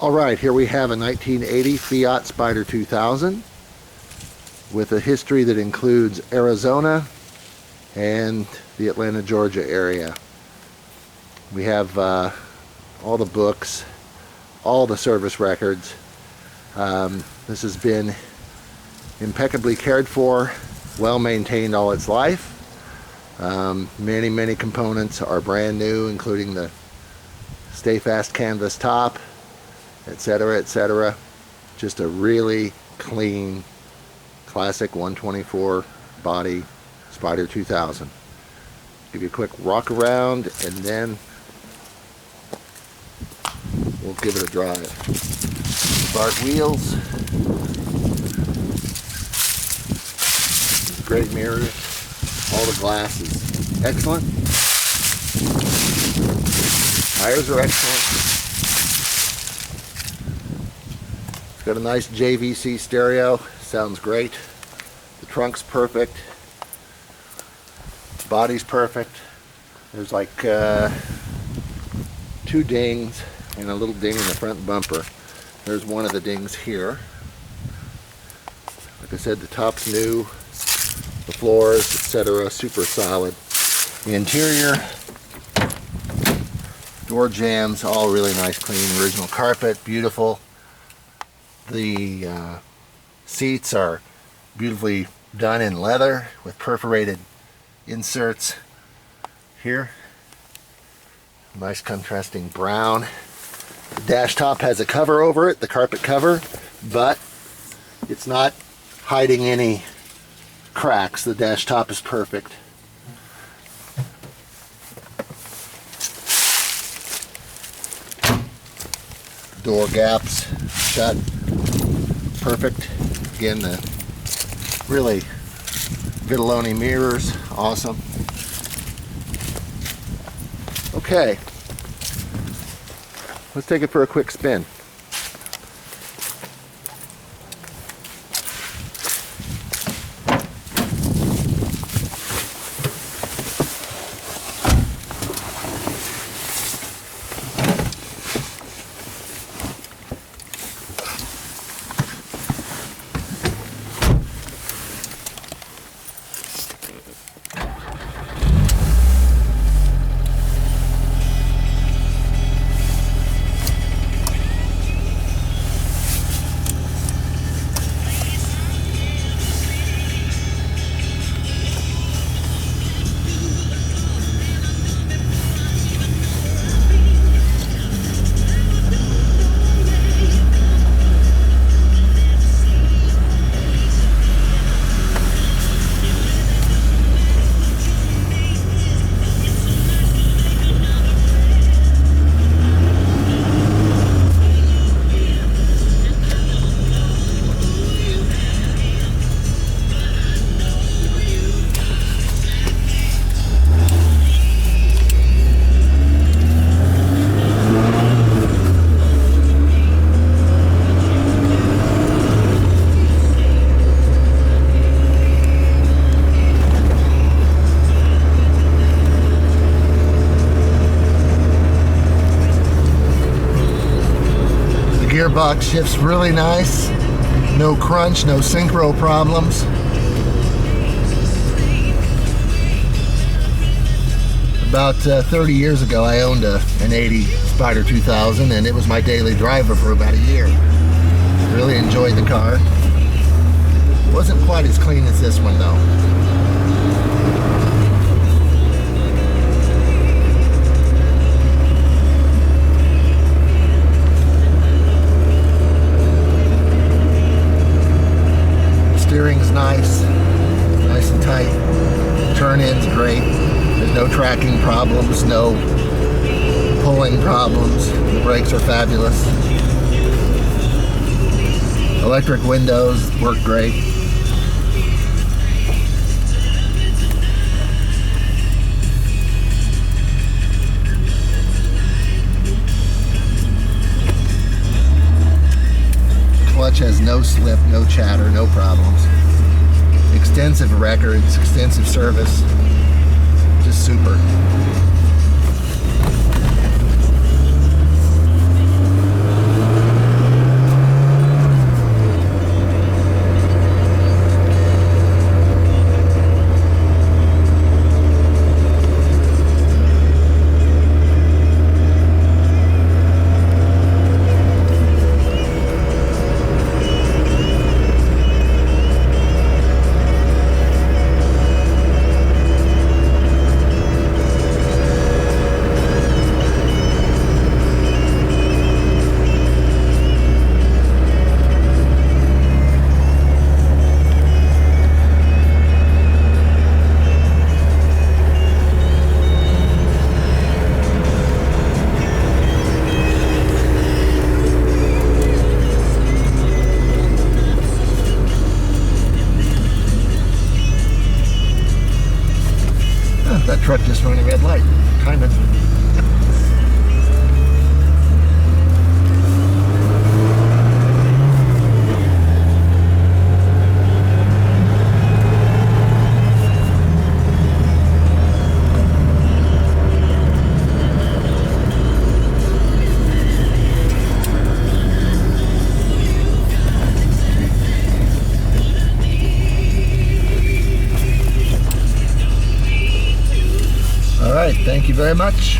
Alright, here we have a 1980 Fiat Spider 2000 with a history that includes Arizona and the Atlanta, Georgia area. We have all the books, all the service records. This has been impeccably cared for, well maintained all its life. Many components are brand new, including the stay fast canvas top, etc., etc. Just a really clean classic 124 body Spider 2000. Give you a quick rock around and then we'll give it a drive. Start wheels, great mirrors, all the glass is excellent, tires are excellent. It's got a nice JVC stereo, sounds great. The trunk's perfect, body's perfect. There's like 2 dings and a little ding in the front bumper. There's one of the dings here. Like I said, the top's new, the floors, etc., super solid. The interior, door jambs, all really nice, clean, original carpet, beautiful. The seats are beautifully done in leather with perforated inserts here. Nice contrasting brown. The dash top has a cover over it, the carpet cover, but it's not hiding any cracks. The dash top is perfect. Door gaps shut, perfect. Again, the really Vitelloni mirrors, awesome. Okay, let's take it for a quick spin. Gearbox shifts really nice, no crunch, no synchro problems. About 30 years ago I owned an 80 Spider 2000 and it was my daily driver for about a year. Really enjoyed the car. Wasn't quite as clean as this one though. Steering's nice and tight. Turn-in's great. There's no tracking problems, no pulling problems. The brakes are fabulous. Electric windows work great. Clutch has no slip, no chatter, no problems. Extensive records, extensive service. Just super. truck just running a red light, kind of. Alright, thank you very much.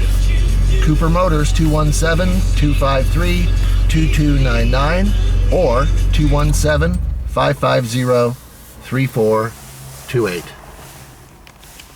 Cooper Motors, 217-253-2299 or 217-550-3428.